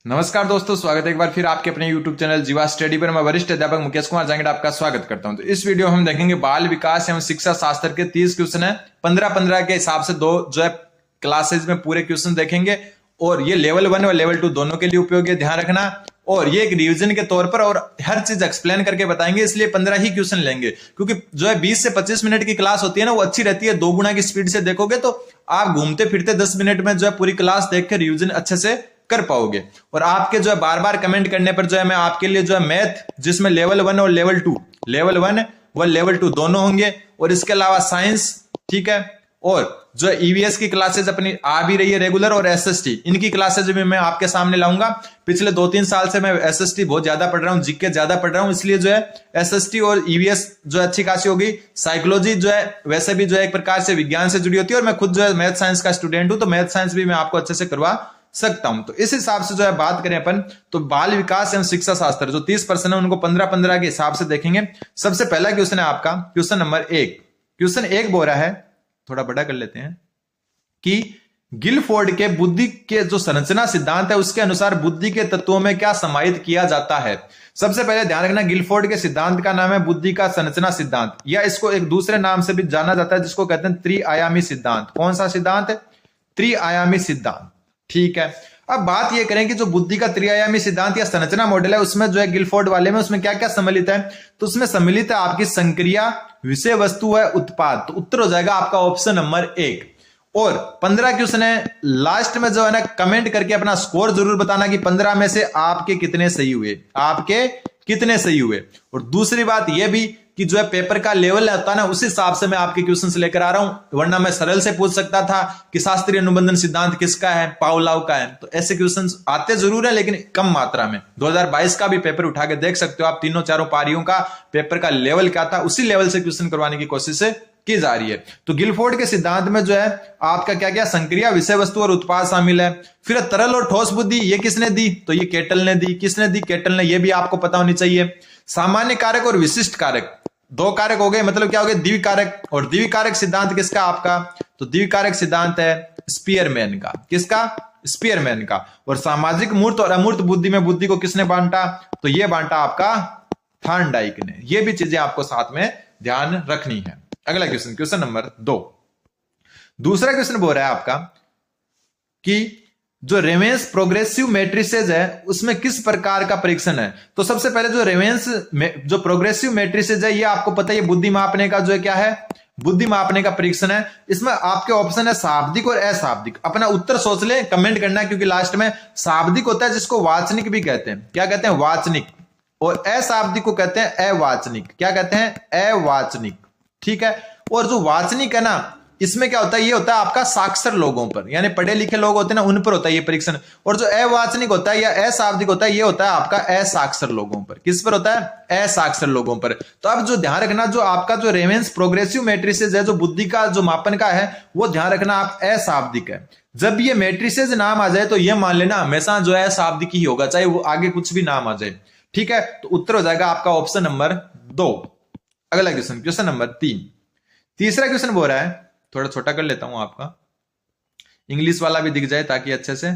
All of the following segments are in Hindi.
नमस्कार दोस्तों, स्वागत है एक बार फिर आपके अपने YouTube चैनल जीवा स्टडी पर। मैं वरिष्ठ अध्यापक मुकेश कुमार जांगड़ आपका स्वागत करता हूं। तो इस वीडियो में हम देखेंगे बाल विकास एवं शिक्षा शास्त्र के 30 क्वेश्चन है। 15-15 के हिसाब से दो जो है क्लासेज में पूरे क्वेश्चन देखेंगे और ये लेवल 1 और लेवल 2 दोनों के लिए उपयोगी है, ध्यान रखना। और ये एक रिवीजन के तौर पर और हर चीज एक्सप्लेन करके बताएंगे, इसलिए 15 ही क्वेश्चन लेंगे, क्योंकि जो है 20 से 25 मिनट की क्लास होती है ना, वो अच्छी रहती है। 2 गुना की स्पीड से देखोगे तो आप घूमते फिरते 10 मिनट में जो है पूरी क्लास देख कर रिवीजन अच्छे से कर पाओगे। और आपके जो है बार बार कमेंट करने पर जो है मैं आपके लिए जो है मैथ, जिसमें लेवल 1 और लेवल 2 व लेवल 2 दोनों होंगे, और इसके अलावा साइंस, ठीक है, और जो ईवीएस की क्लासेज अपनी आ भी रही है रेगुलर, और एसएसटी इनकी क्लासेज भी मैं आपके सामने लाऊंगा। पिछले 2-3 साल से मैं एसएसटी बहुत ज्यादा पढ़ रहा हूं, जीके ज्यादा पढ़ रहा हूं, इसलिए जो है एसएसटी और ईवीएस जो अच्छी खासी होगी। साइकोलॉजी जो है वैसे भी जो है एक प्रकार से विज्ञान से जुड़ी होती है, और मैं खुद जो है मैथ साइंस का स्टूडेंट हूं, तो मैथ साइंस भी मैं आपको अच्छे से करवा सकता हूं। तो इस हिसाब से जो है बात करें अपन, तो बाल विकास एवं शिक्षा शास्त्र जो 30 पर्सन है उनको 15-15 के हिसाब से देखेंगे। सबसे पहला क्वेश्चन है आपका क्वेश्चन नंबर 1। क्वेश्चन 1 बोल रहा है, थोड़ा बड़ा कर लेते हैं, कि गिलफोर्ड के बुद्धि के जो संरचना सिद्धांत है उसके अनुसार बुद्धि के तत्वों में क्या समाहित किया जाता है। सबसे पहले ध्यान रखना, गिलफोर्ड के सिद्धांत का नाम है बुद्धि का संरचना सिद्धांत, या इसको एक दूसरे नाम से भी जाना जाता है जिसको कहते हैं त्रिआयामी सिद्धांत। कौन सा सिद्धांत है? त्रिआयामी सिद्धांत, ठीक है। अब बात यह करें कि जो बुद्धि का त्रिआयामी सिद्धांत या संरचना मॉडल है, उसमें जो है गिलफोर्ड वाले में उसमें क्या क्या सम्मिलित है, तो उसमें सम्मिलित है आपकी संक्रिया, विषय वस्तु है, उत्पाद। तो उत्तर हो जाएगा आपका ऑप्शन नंबर 1। और 15 क्वेश्चन है, लास्ट में जो है ना कमेंट करके अपना स्कोर जरूर बताना कि 15 में से आपके कितने सही हुए, आपके कितने सही हुए। और दूसरी बात यह भी कि जो है पेपर का लेवल होता है ना, उस हिसाब से मैं आपके क्वेश्चंस लेकर आ रहा हूं, वरना मैं सरल से पूछ सकता था कि शास्त्रीय अनुबंधन सिद्धांत किसका है, पावलोव का है। तो ऐसे क्वेश्चंस आते जरूर है लेकिन कम मात्रा में। 2022 का भी पेपर उठा के देख सकते हो आप, तीनों चारों पारियों का पेपर का लेवल क्या था, उसी लेवल से क्वेश्चन करवाने की कोशिश की जा रही है। तो गिलफोर्ड के सिद्धांत में जो है आपका क्या क्या संक्रिया, विषय वस्तु और उत्पाद शामिल है। फिर तरल और ठोस बुद्धि ये किसने दी, तो ये केटल ने दी। किसने दी? केटल ने। ये भी आपको पता होनी चाहिए। सामान्य कारक और विशिष्ट कारक, 2 कारक हो गए, मतलब क्या हो गए? द्विकारक। और द्विकारक सिद्धांत किसका आपका? तो द्विकारक सिद्धांत है स्पीयरमैन का। किसका? स्पीयरमैन का। और सामाजिक मूर्त और अमूर्त बुद्धि में बुद्धि को किसने बांटा, तो ये बांटा आपका थॉर्नडाइक ने। ये भी चीजें आपको साथ में ध्यान रखनी है। अगला क्वेश्चन, क्वेश्चन नंबर 2। दूसरा क्वेश्चन बोल रहा है आपका कि जो रेवेंस प्रोग्रेसिव मैट्रिसेज है उसमें किस प्रकार का परीक्षण है। तो सबसे पहले जो रेवेंस जो प्रोग्रेसिव मैट्रिसेज है, ये आपको पता है, ये बुद्धि मापने का जो है क्या है, बुद्धि मापने का परीक्षण है। इसमें आपके ऑप्शन है शाब्दिक और अशाब्दिक। अपना उत्तर सोच ले, कमेंट करना, क्योंकि लास्ट में शाब्दिक होता है जिसको वाचनिक भी कहते हैं। क्या कहते हैं? वाचनिक। और अशाब्दिक को कहते हैं अवाचनिक। क्या कहते हैं? अवाचनिक, ठीक है। और जो वाचनिक है ना, इसमें क्या होता है, ये होता है आपका साक्षर लोगों पर, यानी पढ़े लिखे लोग होते हैं ना, उन पर होता है ये परीक्षण। और जो अवाचनिक होता है या अशाब्दिक होता है, ये होता है आपका असाक्षर लोगों पर। किस पर होता है? असाक्षर लोगों पर। तो अब जो ध्यान रखना, जो आपका जो रेवेंस प्रोग्रेसिव मैट्रिसेस है, जो बुद्धि का जो मापन का है, वो ध्यान रखना आप अशाब्दिक है। जब ये मैट्रिसेस नाम आ जाए तो ये मान लेना हमेशा जो है अशाब्दिक ही होगा, चाहे वो आगे कुछ भी नाम आ जाए, ठीक है। तो उत्तर हो जाएगा आपका ऑप्शन नंबर 2। अगला क्वेश्चन, क्वेश्चन नंबर 3। तीसरा क्वेश्चन बोल रहा है, थोड़ा छोटा कर लेता हूं आपका, इंग्लिश वाला भी दिख जाए ताकि अच्छे से।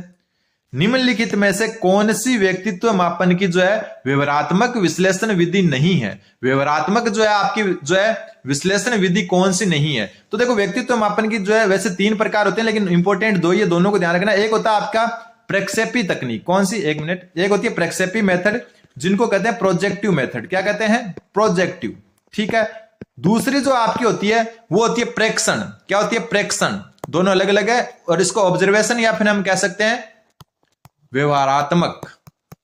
निम्नलिखित में से कौन सी व्यक्तित्व मापन की जो है विवरात्मक विश्लेषण विधि नहीं है। विवरात्मक जो है आपकी जो है विश्लेषण विधि कौन सी नहीं है। तो देखो, व्यक्तित्व मापन की जो है वैसे 3 प्रकार होते हैं, लेकिन इंपॉर्टेंट 2, ये दोनों को ध्यान रखना। एक होता है आपका प्रक्षेपी तकनीक। कौन सी? 1 मिनट। एक होती है प्रक्षेपी मेथड, जिनको कहते हैं प्रोजेक्टिव मेथड। क्या कहते हैं? प्रोजेक्टिव, ठीक है। दूसरी जो आपकी होती है वो होती है प्रेक्षण। क्या होती है? प्रेक्षण। दोनों अलग अलग है, और इसको ऑब्जर्वेशन या फिर हम कह सकते हैं व्यवहारात्मक,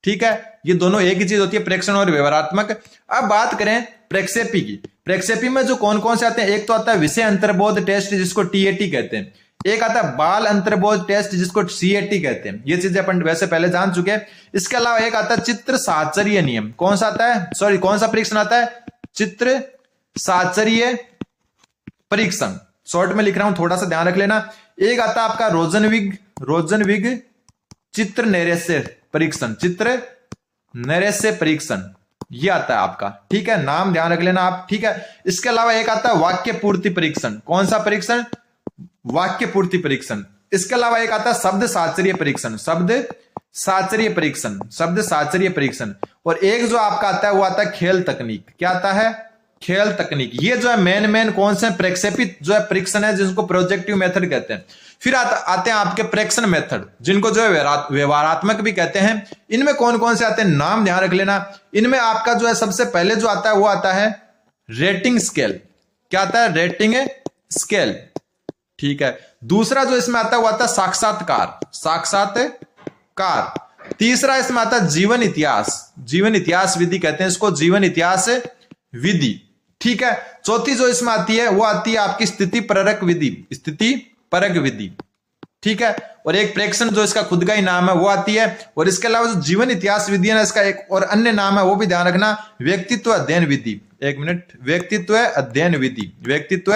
ठीक है। ये दोनों एक ही चीज होती है, प्रेक्षण और व्यवहारात्मक। अब बात करें प्रक्षेपी की। प्रक्षेपी में जो कौन कौन से आते हैं, एक तो आता है विषय अंतर्बोध टेस्ट जिसको टीएटी कहते हैं, एक आता है बाल अंतर्बोध टेस्ट जिसको सीएटी कहते हैं। ये चीजें अपन वैसे पहले जान चुके हैं। इसके अलावा एक आता है चित्र साहचर्य नियम। कौन सा आता है? सॉरी, कौन सा परीक्षण आता है? चित्र साहचर्य परीक्षण। शॉर्ट में लिख रहा हूं, थोड़ा सा ध्यान रख लेना। एक आता है आपका रोजनविग चित्र नैरेस्य परीक्षण। चित्र नैरेस्य परीक्षण ये आता है आपका, ठीक है। नाम ध्यान रख लेना आप, ठीक है। इसके अलावा एक आता है वाक्य पूर्ति परीक्षण। कौन सा परीक्षण? वाक्य पूर्ति परीक्षण। इसके अलावा एक आता है शब्द साहचर्य परीक्षण। शब्द साचर्य परीक्षण, शब्द साचर्य परीक्षण। और एक जो आपका आता है वो आता है खेल तकनीक। क्या आता है? खेल तकनीक। ये जो है मेन कौन से प्रक्षेपित जो है परीक्षण है जिनको प्रोजेक्टिव मेथड कहते हैं। फिर आते हैं आपके प्रेक्षण मेथड जिनको जो है व्यवहारात्मक भी कहते हैं। इनमें कौन कौन से आते हैं नाम ध्यान रख लेना। इनमें आपका जो है सबसे पहले जो आता है वो आता है रेटिंग स्केल। क्या आता है? Rating scale. ठीक है। दूसरा जो इसमें आता है वो आता है साक्षात्कार, साक्षात्कार। तीसरा इसमें आता है जीवन इतिहास, जीवन इतिहास विधि कहते हैं इसको, जीवन इतिहास विधि। ठीक है। चौथी जो इसमें आती है वो आती है आपकी स्थिति परक विधि, स्थिति परक विधि। ठीक है। और एक प्रेक्षण जो इसका खुद का ही नाम है वो आती है। और इसके अलावा जो जीवन इतिहास विधि है ना, इसका एक और अन्य नाम है वो भी ध्यान रखना, व्यक्तित्व अध्ययन विधि। एक मिनट, व्यक्तित्व अध्ययन विधि, व्यक्तित्व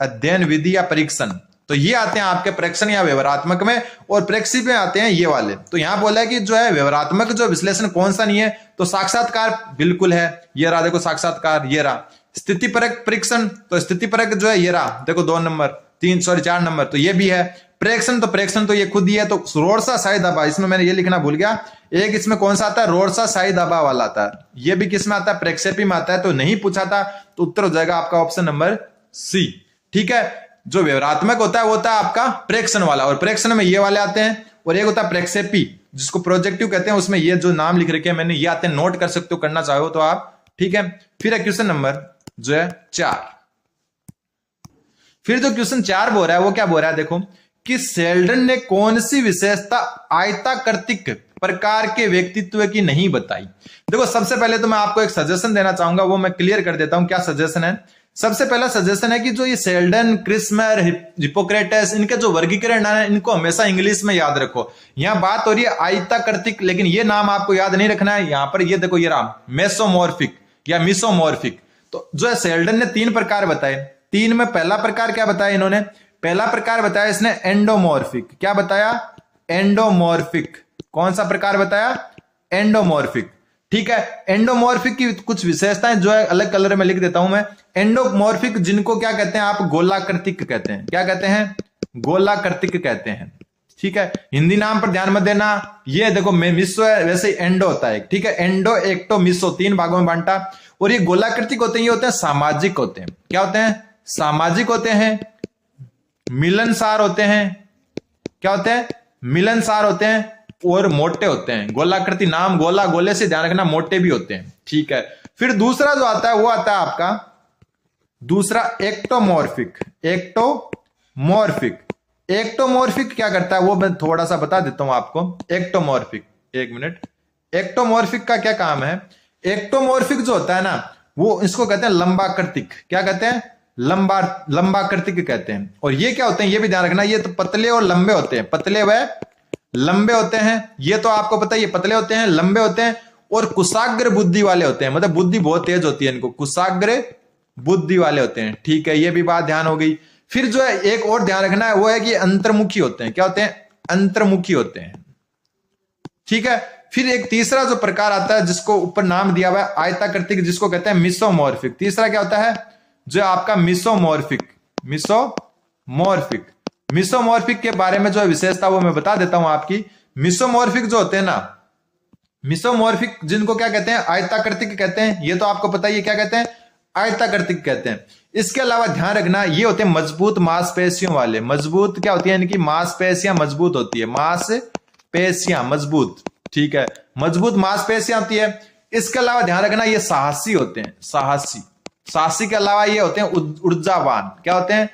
अध्ययन विधि या परीक्षण। तो ये आते हैं आपके प्रेक्षण या व्यवहारात्मक में। और प्रेक्षित में आते हैं ये वाले। तो यहां बोला है कि जो है व्यवहारात्मक जो विश्लेषण कौन सा नहीं है, तो साक्षात्कार बिल्कुल है। ये रहा देखो साक्षात्कार, ये रहा। स्थिति परक परीक्षण, तो स्थिति परक जो है ये रहा देखो 4 नंबर, तो ये भी है। प्रेक्षण तो ये खुद ही है। तो रोडसा शाही दबा, इसमें मैंने ये लिखना भूल गया। एक इसमें कौन सा आता है? रोडसा शाही दबा वाला आता है। ये भी किस में आता है? प्रक्षेपी में आता है। तो नहीं पूछा था तो उत्तर हो जाएगा आपका ऑप्शन नंबर सी। ठीक है। जो व्यवहारात्मक होता है वो होता है आपका प्रेक्षण वाला, और प्रेक्षण में ये वाले आते हैं। और एक होता है प्रक्षेपी जिसको प्रोजेक्टिव कहते हैं, उसमें ये जो नाम लिख रखे हैं मैंने ये आते हैं, नोट कर सकते हो करना चाहो तो आप। ठीक है। फिर है क्वेश्चन नंबर जो है 4। फिर जो क्वेश्चन 4 बोल रहा है वो क्या बोल रहा है देखो, कि शेल्डन ने कौन सी विशेषता आयताकृतिक प्रकार के व्यक्तित्व की नहीं बताई। देखो सबसे पहले तो मैं आपको एक सजेशन देना चाहूंगा, वो मैं क्लियर कर देता हूं। क्या सजेशन है? सबसे पहला सजेशन है कि जो ये शेल्डन, क्रिस्मर, हिप्पोक्रेटस, इनके जो वर्गीकरण है इनको हमेशा इंग्लिश में याद रखो। यहां बात हो रही है आयताकृतिक, लेकिन ये नाम आपको याद नहीं रखना है। यहां पर ये देखो ये राम मेसोमॉर्फिक या मिसोमॉर्फिक। तो जो है शेल्डन ने 3 प्रकार बताए। 3 में पहला प्रकार क्या बताया इन्होंने? पहला प्रकार बताया इसने एंडोमॉर्फिक। क्या बताया? एंडोमॉर्फिक। कौन सा प्रकार बताया? एंडोमॉर्फिक। ठीक है। एंडोमॉर्फिक की कुछ विशेषताएं जो है अलग कलर में लिख देता हूं मैं। एंडोमॉर्फिक जिनको क्या कहते हैं आप? गोलाकृतिक कहते हैं। क्या कहते हैं? गोलाकृतिक कहते हैं। ठीक है। हिंदी नाम पर ध्यान मत देना। ये देखो मिसो है, वैसे एंडो होता है। ठीक है। एंडो, एक्टो, मिसो 3 भागों में बांटा। और ये गोलाकृतिक होते हैं, ये होते हैं सामाजिक होते हैं। क्या होते हैं? सामाजिक होते हैं, मिलनसार होते हैं। क्या होते हैं? मिलनसार होते हैं। और मोटे होते हैं। गोलाकृति नाम गोला, गोले से ध्यान रखना, मोटे भी होते हैं। ठीक है। फिर दूसरा जो आता है वो आता है आपका दूसरा एक्टोमॉर्फिक। एक्टोमॉर्फिक, एक्टोमॉर्फिक क्या करता है वो मैं थोड़ा सा बता देता हूं आपको। एक्टोमॉर्फिक, एक मिनट। एक्टोमॉर्फिक का क्या काम है? एक्टोमॉर्फिक जो होता है ना वो इसको कहते हैं लंबाकृतिक। क्या कहते हैं? लंबाकृतिक कहते हैं। और ये क्या होते हैं ये भी ध्यान रखना, ये तो पतले और लंबे होते हैं। पतले व लंबे होते हैं, ये तो आपको पता है। ये पतले होते हैं, लंबे होते हैं और कुशाग्र बुद्धि वाले होते हैं। मतलब बुद्धि बहुत तेज होती है इनको, कुशाग्र बुद्धि वाले होते हैं। ठीक है। ये भी बात ध्यान हो गई। फिर जो है एक और ध्यान रखना है वो है कि अंतर्मुखी होते हैं। क्या होते हैं? अंतर्मुखी होते हैं। ठीक है। फिर एक तीसरा जो प्रकार आता है जिसको ऊपर नाम दिया हुआ है आयताकृतिक, जिसको कहते हैं मिसोमॉर्फिक। तीसरा क्या होता है? जो आपका मिसोमॉर्फिक। मिसोमॉर्फिक, मिसोमॉर्फिक के बारे में जो है विशेषता वो मैं बता देता हूं आपकी। मिसोमॉर्फिक जो होते हैं ना, मिसोमॉर्फिक जिनको क्या कहते हैं? आयताकृतिक कहते हैं। ये तो आपको पता ही है क्या कहते हैं? आयताकृतिक कहते हैं। इसके अलावा ध्यान रखना ये होते हैं मजबूत मांसपेशियों वाले। मजबूत क्या होती है? इनकी मांसपेशियां मजबूत होती है। मांसपेशियां मजबूत। ठीक है। मजबूत मांसपेशियां होती है। इसके अलावा ध्यान रखना ये साहसी होते हैं। साहसी के अलावा ये होते हैं ऊर्जावान। क्या होते हैं?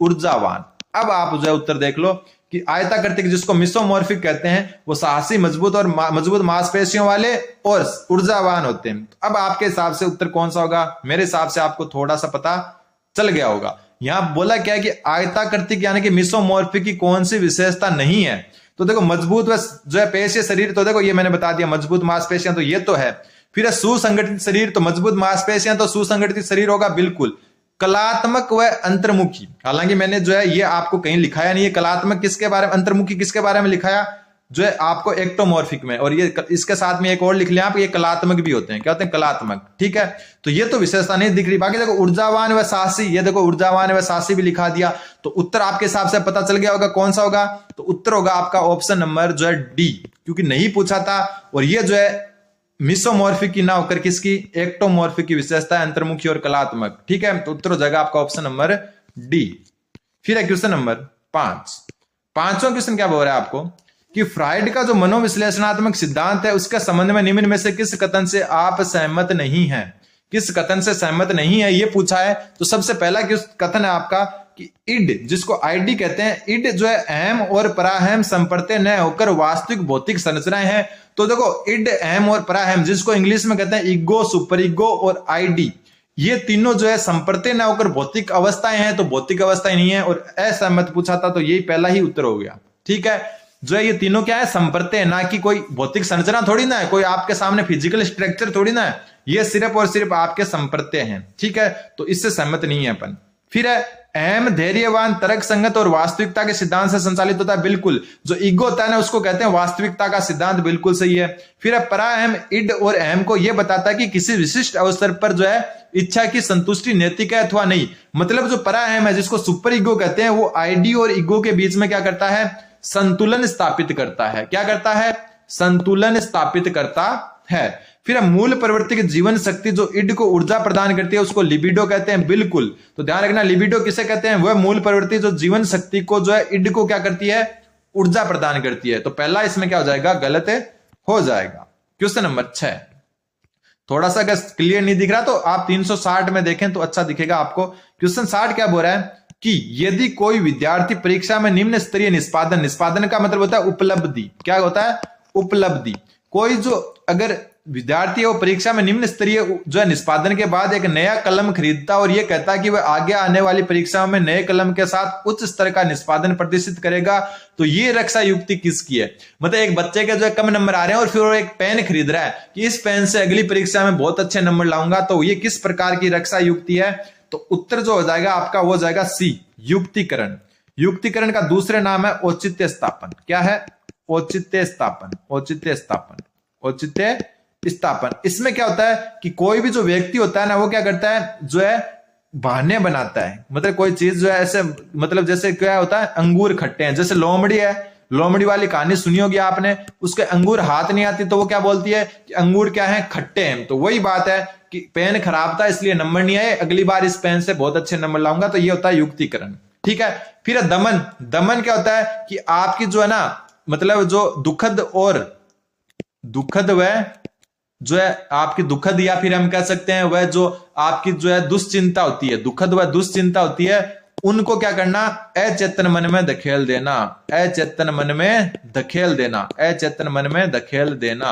ऊर्जावान। अब आप जो है उत्तर देख लो कि आयताकृतिक जिसको मिसोमॉर्फिक कहते हैं वो साहसी, मजबूत और मजबूत मांसपेशियों वाले और ऊर्जावान होते हैं। अब आपके हिसाब से उत्तर कौन सा होगा? मेरे हिसाब से आपको थोड़ा सा पता चल गया होगा। यहां बोला क्या है कि आयताकृतिक यानी कि मिसोमॉर्फिक की कौन सी विशेषता नहीं है। तो देखो मजबूत व जो है पेशीय शरीर, तो देखो ये मैंने बता दिया मजबूत मांसपेशियां, तो ये तो है। फिर है सुसंगठित शरीर, तो मजबूत मांसपेशियां तो सुसंगठित शरीर होगा बिल्कुल। कलात्मक व अंतर्मुखी, हालांकि मैंने जो है ये आपको कहीं लिखाया नहीं है कलात्मक किसके बारे में, अंतर्मुखी किसके बारे में लिखाया? जो है आपको एक्टोमॉर्फिक में, और ये इसके साथ में एक और लिख लें आप, ये कलात्मक भी होते हैं। क्या होते हैं? कलात्मक। ठीक है, तो ये तो विशेषता नहीं दिख रही। बाकी देखो ऊर्जावान व साहसी, ये देखो ऊर्जावान व साहसी भी लिखा दिया, तो उत्तर आपके हिसाब से पता चल गया होगा कौन सा होगा। तो उत्तर होगा आपका ऑप्शन नंबर जो है डी, क्योंकि नहीं पूछा था। और ये जो है मिसोमॉर्फिक की ना होकर किसकी? एक्टोमॉर्फिक की विशेषता है, अंतर्मुखी और कलात्मक। ठीक है, तो उत्तर हो जाएगा आपका ऑप्शन नंबर डी। फिर है क्वेश्चन नंबर 5। पांचवा क्वेश्चन क्या बोल रहा है आपको कि फ्राइड का जो मनोविश्लेषणात्मक सिद्धांत है उसके संबंध में निम्न में से किस कथन से आप सहमत नहीं हैं? किस कथन से सहमत नहीं है ये पूछा है। तो सबसे पहला कथन है आपका कि इड, जिसको आईडी कहते हैं, इड जो है अहम और पराहम संपर्त्य न होकर वास्तविक भौतिक संरचनाएं हैं। तो देखो इड, अहम और पराहम, जिसको इंग्लिश में कहते हैं ईगो, सुपर ईगो और आईडी, ये तीनों जो है संपर्त्य न होकर भौतिक अवस्थाएं हैं, तो भौतिक अवस्थाएं नहीं है। और असहमत पूछा था, तो यही पहला ही उत्तर हो गया। ठीक है, जो है ये तीनों क्या है? संपर्त्य है, ना कि कोई भौतिक संरचना थोड़ी ना है, कोई आपके सामने फिजिकल स्ट्रक्चर थोड़ी ना है, ये सिर्फ और सिर्फ आपके संपर्त्य हैं। ठीक है, तो इससे सहमत नहीं है अपन। फिर है अहम, धैर्यवान, तर्क संगत और वास्तविकता के सिद्धांत से संचालित होता है। बिल्कुल, जो ईगो होता है ना उसको कहते हैं वास्तविकता का सिद्धांत, बिल्कुल सही है। फिर है पराअहम, इड और अहम को यह बताता है कि किसी विशिष्ट अवसर पर जो है इच्छा की संतुष्टि नैतिक है अथवा नहीं। मतलब जो पराअहम है, जिसको सुपर ईगो कहते हैं, वो आईडी और ईगो के बीच में क्या करता है? संतुलन स्थापित करता है। क्या करता है? संतुलन स्थापित करता है। फिर मूल प्रवृत्ति की जीवन शक्ति जो इड को ऊर्जा प्रदान करती है उसको लिबिडो कहते हैं। बिल्कुल, तो ध्यान रखना, लिबिडो किसे कहते हैं? वह मूल प्रवृत्ति जो जीवन शक्ति को जो है इड को क्या करती है? ऊर्जा प्रदान करती है। तो पहला इसमें क्या हो जाएगा? गलत हो जाएगा। क्वेश्चन नंबर 6, थोड़ा सा अगर क्लियर नहीं दिख रहा तो आप 360 में देखें तो अच्छा दिखेगा आपको। क्वेश्चन 60 क्या बोल रहा है कि यदि कोई विद्यार्थी परीक्षा में निम्न स्तरीय निष्पादन, निष्पादन का मतलब होता है उपलब्धि, क्या होता है? उपलब्धि। कोई जो अगर विद्यार्थी है वो परीक्षा में निम्न स्तरीय जो है निष्पादन के बाद एक नया कलम खरीदता और ये कहता है कि वह आगे आने वाली परीक्षाओं में नए कलम के साथ उच्च स्तर का निष्पादन प्रदर्शित करेगा, तो ये रक्षा युक्ति किसकी है? मतलब एक बच्चे के जो है कम नंबर आ रहे हैं और फिर वो एक पेन खरीद रहा है कि इस पेन से अगली परीक्षा में बहुत अच्छे नंबर लाऊंगा, तो ये किस प्रकार की रक्षा युक्ति है? तो उत्तर जो हो जाएगा आपका वो हो जाएगा सी, युक्तिकरण। युक्तिकरण का दूसरे नाम है औचित्य स्थापन। क्या है? औचित्य स्थापन, औचित्य स्थापन, औचित्य स्थापन। इसमें क्या होता है कि कोई भी जो व्यक्ति होता है ना वो क्या करता है? जो है बहाने बनाता है। मतलब कोई चीज जो है ऐसे, मतलब जैसे क्या होता है? अंगूर खट्टे हैं, जैसे लोमड़ी है, लोमड़ी वाली कहानी सुनी होगी आपने, उसके अंगूर हाथ नहीं आती तो वो क्या बोलती है कि अंगूर क्या है? खट्टे हैं। तो वही बात है कि पेन खराब था इसलिए नंबर नहीं आए, अगली बार इस पेन से बहुत अच्छे नंबर लाऊंगा। तो ये होता है युक्तिकरण। ठीक है, फिर दमन। दमन क्या होता है कि आपकी जो है ना, मतलब जो दुखद और दुखद वह जो है आपकी दुखद, या फिर हम कह सकते हैं वह जो आपकी जो है दुश्चिंता होती है, दुखद वह दुश्चिंता होती है, उनको क्या करना? अचेतन मन में धकेल देना, अचेतन मन में धकेल देना, अचेतन मन में धकेल देना,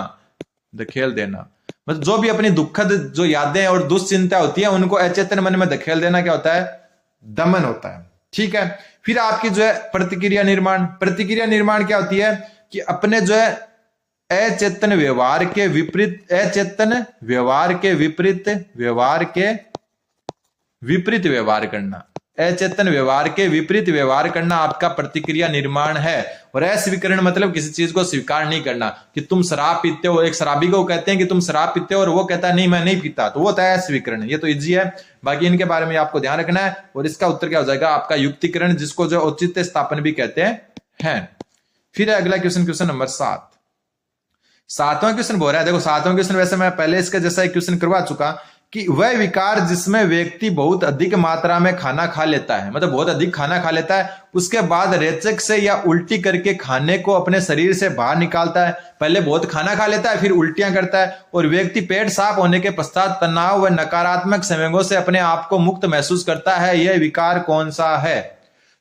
धकेल देना। मतलब जो भी अपनी दुखद जो यादें और दुश्चिंता होती है उनको अचेतन मन में धकेल देना क्या होता है? दमन होता है। ठीक है, फिर आपकी जो है प्रतिक्रिया निर्माण। प्रतिक्रिया निर्माण क्या होती है कि अपने जो है अचेतन व्यवहार के विपरीत, अचेतन व्यवहार के विपरीत व्यवहार के विपरीत व्यवहार करना, अचेतन व्यवहार के विपरीत व्यवहार करना आपका प्रतिक्रिया निर्माण है। और अस्वीकरण मतलब किसी चीज को स्वीकार नहीं करना, कि तुम शराब पीते हो, एक शराबी को कहते हैं कि तुम शराब पीते हो और वो कहता है नहीं मैं नहीं पीता, तो वो होता है अस्वीकरण। ये तो इजी है, बाकी इनके बारे में आपको ध्यान रखना है। और इसका उत्तर क्या हो जाएगा आपका? युक्तिकरण, जिसको जो औचित्य स्थापन भी कहते हैं। फिर अगला क्वेश्चन, क्वेश्चन नंबर 7। सातवां क्वेश्चन बोल रहा है, देखो सातवां क्वेश्चन वैसे मैं पहले इसका जैसा एक क्वेश्चन करवा चुका कि वह विकार जिसमें व्यक्ति बहुत अधिक मात्रा में खाना खा लेता है, मतलब बहुत अधिक खाना खा लेता है, उसके बाद रेचक से या उल्टी करके खाने को अपने शरीर से बाहर निकालता है। पहले बहुत खाना खा लेता है फिर उल्टियां करता है, और व्यक्ति पेट साफ होने के पश्चात तनाव व नकारात्मक संवेगों से अपने आप को मुक्त महसूस करता है। यह विकार कौन सा है?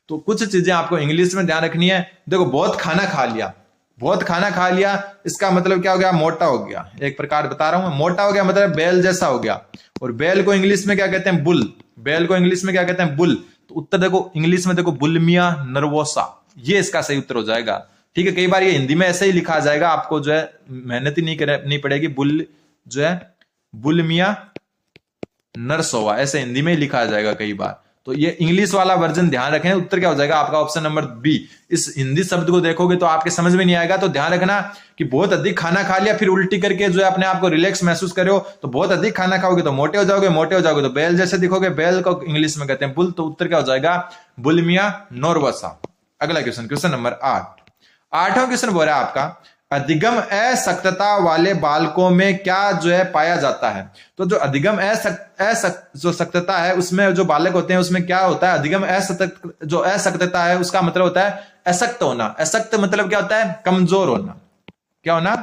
तो कुछ चीजें आपको इंग्लिश में ध्यान रखनी है। देखो बहुत खाना खा लिया, बहुत खाना खा लिया, इसका मतलब क्या हो गया? मोटा हो गया। एक प्रकार बता रहा हूं, मोटा हो गया मतलब बैल जैसा हो गया। और बैल को इंग्लिश में क्या कहते हैं? बुल। बैल को इंग्लिश में क्या कहते हैं? बुल। तो उत्तर देखो इंग्लिश में देखो बुलिमिया नर्वोसा, ये इसका सही उत्तर हो जाएगा। ठीक है, कई बार ये हिंदी में ऐसे ही लिखा जाएगा, आपको जो है मेहनत ही नहीं पड़ेगी। बुल जो है बुलिमिया नर्सोवा, ऐसे हिंदी में ही लिखा जाएगा कई बार। तो ये इंग्लिश वाला वर्जन ध्यान रखें। उत्तर क्या हो जाएगा आपका ऑप्शन नंबर बी। इस हिंदी शब्द को देखोगे तो आपके समझ में नहीं आएगा, तो ध्यान रखना कि बहुत अधिक खाना खा लिया फिर उल्टी करके जो है अपने आप को रिलैक्स महसूस करो, तो बहुत अधिक खाना खाओगे तो मोटे हो जाओगे, मोटे हो जाओगे तो बैल जैसे दिखोगे, बैल को इंग्लिश में कहते हैं बुल, तो उत्तर क्या हो जाएगा बुलिमिया नोर्वसा। अगला क्वेश्चन, क्वेश्चन नंबर 8। 8वां क्वेश्चन बोल रहा है आपका अधिगम असक्तता वाले बालकों में क्या जो है पाया जाता है। तो जो अधिगम जो सक्तता है उसमें जो बालक होते हैं उसमें क्या होता है, अधिगम जो असक्तता है उसका मतलब होता है असक्त होना। असक्त मतलब क्या होता है, कमजोर होना। क्या होना,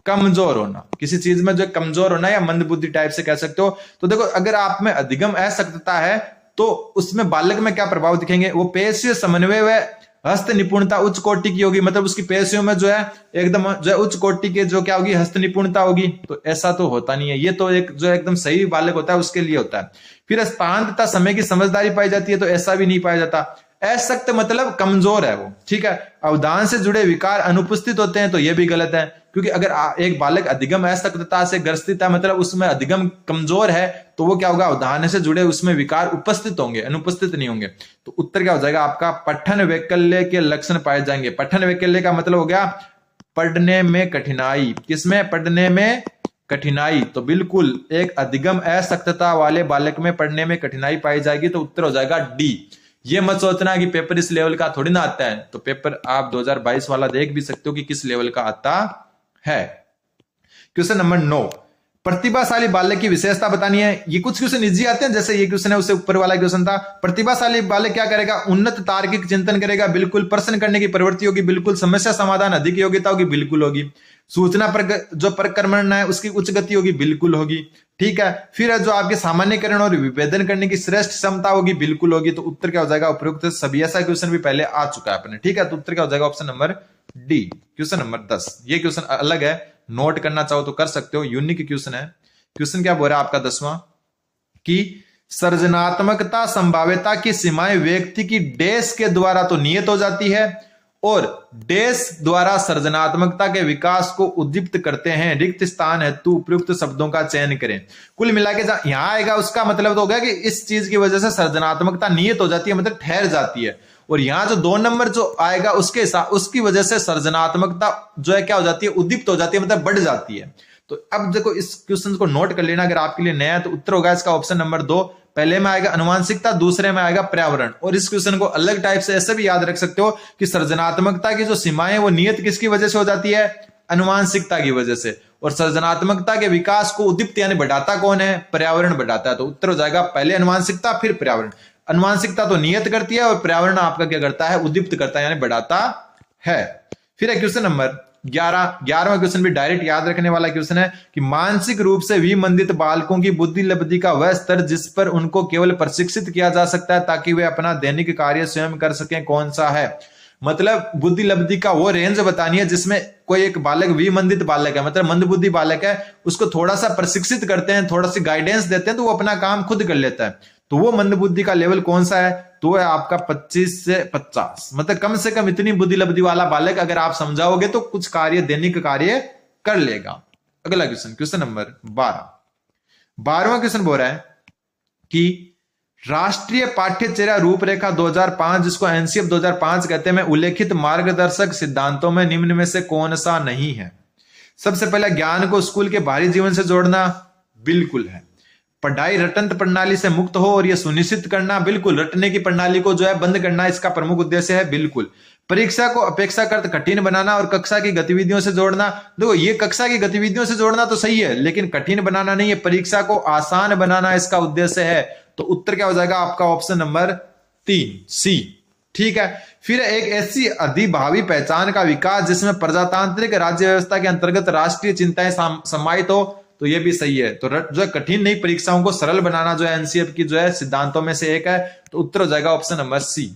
कमजोर होना, किसी चीज में जो कमजोर होना या मंदबुद्धि टाइप से कह सकते हो। तो देखो अगर आप में अधिगम असक्तता है तो उसमें बालक में क्या प्रभाव दिखेंगे, वो पेशीय समन्वय व हस्त निपुणता उच्च कोटि की होगी, मतलब उसकी पेशियों में जो है एकदम जो है उच्च कोटि के जो क्या होगी, हस्त निपुणता होगी। तो ऐसा तो होता नहीं है, ये तो एक जो एकदम सही बालक होता है उसके लिए होता है। फिर स्थान तथा समय की समझदारी पाई जाती है, तो ऐसा भी नहीं पाया जाता। असक्त मतलब कमजोर है वो, ठीक है। अवधान से जुड़े विकार अनुपस्थित होते हैं, तो ये भी गलत है, क्योंकि अगर एक बालक अधिगम असक्तता से ग्रसित है मतलब उसमें अधिगम कमजोर है, तो वो क्या होगा, अवधान से जुड़े उसमें विकार उपस्थित होंगे, अनुपस्थित नहीं होंगे। तो उत्तर क्या हो जाएगा आपका पठन वैकल्य के लक्षण पाए जाएंगे। पठन वैकल्य का मतलब हो गया पढ़ने में कठिनाई। किसमें, पढ़ने में कठिनाई। तो बिल्कुल एक अधिगम असक्तता वाले बालक में पढ़ने में कठिनाई पाई जाएगी, तो उत्तर हो जाएगा डी। ये मत सोचना कि पेपर इस लेवल का थोड़ी ना आता है, तो पेपर आप 2022 वाला देख भी सकते हो कि किस लेवल का आता है। क्वेश्चन नंबर 9, प्रतिभाशाली बालक की विशेषता बतानी है। ये कुछ क्वेश्चन इजी आते हैं, जैसे ये क्वेश्चन है उससे ऊपर वाला क्वेश्चन था। प्रतिभाशाली बालक क्या करेगा, उन्नत तार्किक चिंतन करेगा, बिल्कुल। प्रश्न करने की प्रवृत्ति होगी, बिल्कुल। समस्या समाधान अधिक योग्यता होगी, बिल्कुल होगी। सूचना पर जो प्रक्रमण है उसकी उच्च गति होगी, बिल्कुल होगी, ठीक है। फिर जो आपके सामान्यकरण और विभेदन करने की श्रेष्ठ क्षमता होगी, बिल्कुल होगी। तो उत्तर क्या हो जाएगा उपयुक्त सभी। ऐसा क्वेश्चन भी पहले आ चुका है अपने, ठीक है। तो उत्तर क्या हो जाएगा option number D. Question number 10, ये क्वेश्चन अलग है, नोट करना चाहो तो कर सकते हो, यूनिक क्वेश्चन है। क्वेश्चन क्या बोल रहा है आपका 10वां कि सृजनात्मकता संभाव्यता की सीमाएं व्यक्ति की डैश के द्वारा तो नियत हो जाती है और डैश द्वारा सृजनात्मकता के विकास को उद्दीप्त करते हैं। रिक्त स्थान हेतु उपयुक्त शब्दों का चयन करें। कुल मिला के यहां आएगा उसका मतलब तो हो गया कि इस चीज की वजह से सृजनात्मकता नियत हो जाती है, मतलब ठहर जाती है। और यहां जो 2 नंबर जो आएगा उसकी वजह से सृजनात्मकता जो है क्या हो जाती है, उद्दीप्त हो जाती है, मतलब बढ़ जाती है। तो अब देखो इस क्वेश्चन को नोट कर लेना अगर आपके लिए नया है, तो उत्तर होगा इसका ऑप्शन नंबर 2। पहले में आएगा अनुवांशिकता, दूसरे में आएगा पर्यावरण। और इस क्वेश्चन को अलग टाइप से ऐसे भी याद रख सकते हो कि सृजनात्मकता की जो सीमाएं वो नियत किसकी वजह से हो जाती है, अनुवांशिकता की वजह से। और सृजनात्मकता के विकास को उद्दीप्त यानी बढ़ाता कौन है, पर्यावरण बढ़ाता है। तो उत्तर हो जाएगा पहले अनुवांशिकता फिर पर्यावरण। अनुवांशिकता तो नियत करती है और पर्यावरण आपका क्या करता है, उद्दीप्त करता है यानी बढ़ाता है। फिर है क्वेश्चन नंबर 11वां क्वेश्चन भी डायरेक्ट याद रखने वाला क्वेश्चन है कि मानसिक रूप से विमंदित बालकों की बुद्धि लब्धि का वह स्तर जिस पर उनको केवल प्रशिक्षित किया जा सकता है ताकि वे अपना दैनिक कार्य स्वयं कर सकें, कौन सा है। मतलब बुद्धि लब्धि का वो रेंज बतानी है जिसमें कोई एक बालक विमंदित बालक है, मतलब मंदबुद्धि बालक है, उसको थोड़ा सा प्रशिक्षित करते हैं, थोड़ा सी गाइडेंस देते हैं तो वो अपना काम खुद कर लेता है। तो वो मंदबुद्धि का लेवल कौन सा है, तो है आपका 25 से 50। मतलब कम से कम इतनी बुद्धि लब्धि वाला बालक अगर आप समझाओगे तो कुछ कार्य दैनिक कार्य कर लेगा। अगला क्वेश्चन, क्वेश्चन नंबर 12वां क्वेश्चन बोल रहा है कि राष्ट्रीय पाठ्यचर्या रूपरेखा 2005 जिसको एनसीएफ 2005 कहते हैं, में उल्लेखित मार्गदर्शक सिद्धांतों में निम्न में से कौन सा नहीं है। सबसे पहले ज्ञान को स्कूल के बाहरी जीवन से जोड़ना, बिल्कुल है। पढ़ाई रटंत प्रणाली से मुक्त हो और यह सुनिश्चित करना, बिल्कुल। रटने की प्रणाली को जो है बंद करना इसका प्रमुख उद्देश्य है, बिल्कुल। परीक्षा को अपेक्षाकृत कठिन बनाना और कक्षा की गतिविधियों से जोड़ना, देखो ये कक्षा की गतिविधियों से जोड़ना तो सही है लेकिन कठिन बनाना नहीं है, परीक्षा को आसान बनाना इसका उद्देश्य है। तो उत्तर क्या हो जाएगा आपका ऑप्शन नंबर 3 सी, ठीक है। फिर एक ऐसी अधिभावी पहचान का विकास जिसमें प्रजातांत्रिक राज्य व्यवस्था के अंतर्गत राष्ट्रीय चिंताएं समाहित हो, तो ये भी सही है। तो जो है कठिन नहीं परीक्षाओं को सरल बनाना जो है एनसीएफ की जो है सिद्धांतों में से एक है, तो उत्तर हो जाएगा ऑप्शन नंबर सी।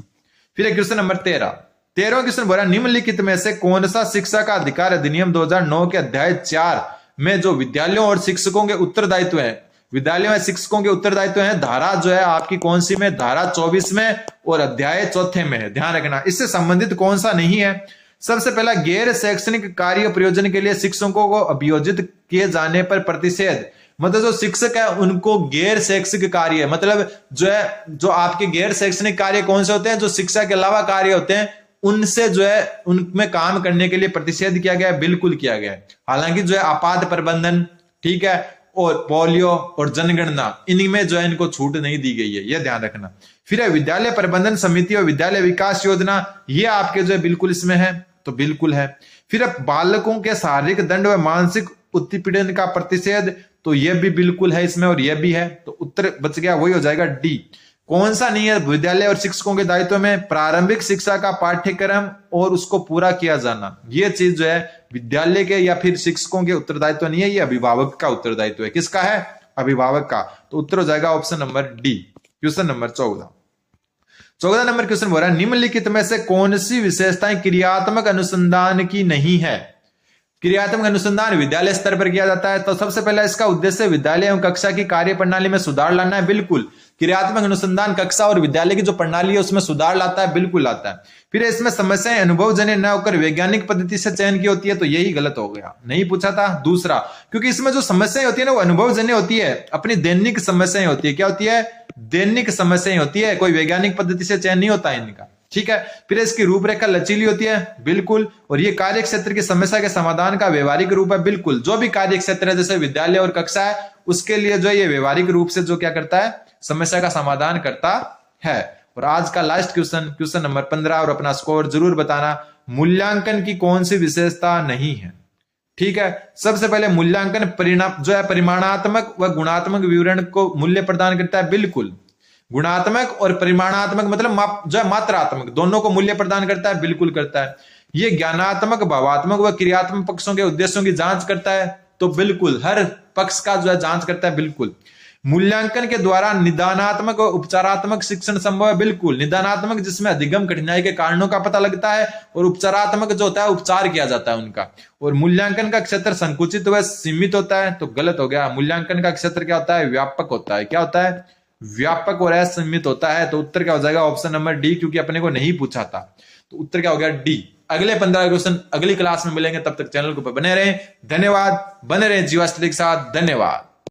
फिर क्वेश्चन नंबर 13वां क्वेश्चन बोला निम्नलिखित में से कौन सा शिक्षा का अधिकार अधिनियम 2009 के अध्याय 4 में जो विद्यालयों और शिक्षकों के उत्तरदायित्व है, विद्यालयों में शिक्षकों के उत्तरदायित्व है, धारा जो है आपकी कौन सी में, धारा 24 में और अध्याय 4 में है, ध्यान रखना। इससे संबंधित कौन सा नहीं है। सबसे पहला गैर शैक्षणिक कार्य प्रयोजन के लिए शिक्षकों को अभियोजित किए जाने पर प्रतिषेध, मतलब जो शिक्षक है उनको गैर शैक्षिक कार्य, मतलब जो आपके गैर शैक्षणिक कार्य कौन से होते हैं, जो शिक्षा के अलावा कार्य होते हैं, उनसे उनमें काम करने के लिए प्रतिषेध किया गया है, बिल्कुल किया गया है। हालांकि आपात प्रबंधन, ठीक है, और पोलियो और जनगणना, इनमें इनको छूट नहीं दी गई है, यह ध्यान रखना। फिर है विद्यालय प्रबंधन समिति और विद्यालय विकास योजना, ये आपके बिल्कुल इसमें है, तो बिल्कुल है। फिर बालकों के शारीरिक दंड व मानसिक उत्पीड़न का प्रतिषेध, तो यह भी बिल्कुल है इसमें, और यह भी है, तो उत्तर बच गया, वही हो जाएगा डी। कौन सा नहीं है विद्यालय और शिक्षकों के दायित्व में, प्रारंभिक शिक्षा का पाठ्यक्रम और उसको पूरा किया जाना, यह चीज विद्यालय के या फिर शिक्षकों के उत्तरदायित्व नहीं है, ये अभिभावक का उत्तरदायित्व है। किसका है? अभिभावक का। तो उत्तर हो जाएगा option number D. Question number 14 number question बोल रहा है, निम्नलिखित में से कौन सी विशेषताएं क्रियात्मक अनुसंधान की नहीं है? क्रियात्मक अनुसंधान विद्यालय स्तर पर किया जाता है, तो सबसे पहला इसका उद्देश्य विद्यालय एवं कक्षा की कार्य प्रणाली में सुधार लाना है, बिल्कुल। क्रियात्मक अनुसंधान कक्षा और विद्यालय की जो प्रणाली है उसमें सुधार लाता है, बिल्कुल लाता है। फिर इसमें समस्याएं अनुभवजन्य न होकर वैज्ञानिक पद्धति से चयन की होती है, तो यही गलत हो गया, नहीं पूछा था। दूसरा, क्योंकि इसमें जो समस्याएं होती है ना वो अनुभवजन्य होती है, अपनी दैनिक समस्याएं होती है। क्या होती है? दैनिक समस्याएं होती है, कोई वैज्ञानिक पद्धति से चयन नहीं होता है इनका, ठीक है। फिर इसकी रूपरेखा लचीली होती है, बिल्कुल। और ये कार्य क्षेत्र की समस्या के समाधान का व्यवहारिक रूप है, बिल्कुल। जो भी कार्य क्षेत्र है जैसे विद्यालय और कक्षा है, उसके लिए ये व्यवहारिक रूप से क्या करता है, समस्या का समाधान करता है। और आज का लास्ट क्वेश्चन नंबर 15, और अपना स्कोर जरूर बताना। मूल्यांकन की कौन सी विशेषता नहीं है? ठीक है, सबसे पहले मूल्यांकन परिणाम परिमाणात्मक व गुणात्मक विवरण को मूल्य प्रदान करता है, बिल्कुल। गुणात्मक और परिमाणात्मक मतलब मात्रात्मक, दोनों को मूल्य प्रदान करता है, बिल्कुल करता है। ये ज्ञानात्मक, भावात्मक व क्रियात्मक पक्षों के उद्देश्यों की जांच करता है, तो बिल्कुल हर पक्ष का जांच करता है, बिल्कुल। मूल्यांकन के द्वारा निदानात्मक और उपचारात्मक शिक्षण संभव है, बिल्कुल। निदानात्मक जिसमें अधिगम कठिनाई के कारणों का पता लगता है, और उपचारात्मक जो होता है उपचार किया जाता है उनका। और मूल्यांकन का क्षेत्र संकुचित व सीमित होता है, तो गलत हो गया। मूल्यांकन का क्षेत्र क्या होता है? व्यापक होता है। क्या होता है? व्यापक और असीमित होता है। तो उत्तर क्या हो जाएगा? ऑप्शन नंबर डी, क्योंकि अपने को नहीं पूछा था, तो उत्तर क्या हो गया? डी। अगले 15 क्वेश्चन अगली क्लास में मिलेंगे, तब तक चैनल को बने रहें। धन्यवाद, बने रहें जीवा स्टडी के साथ। धन्यवाद।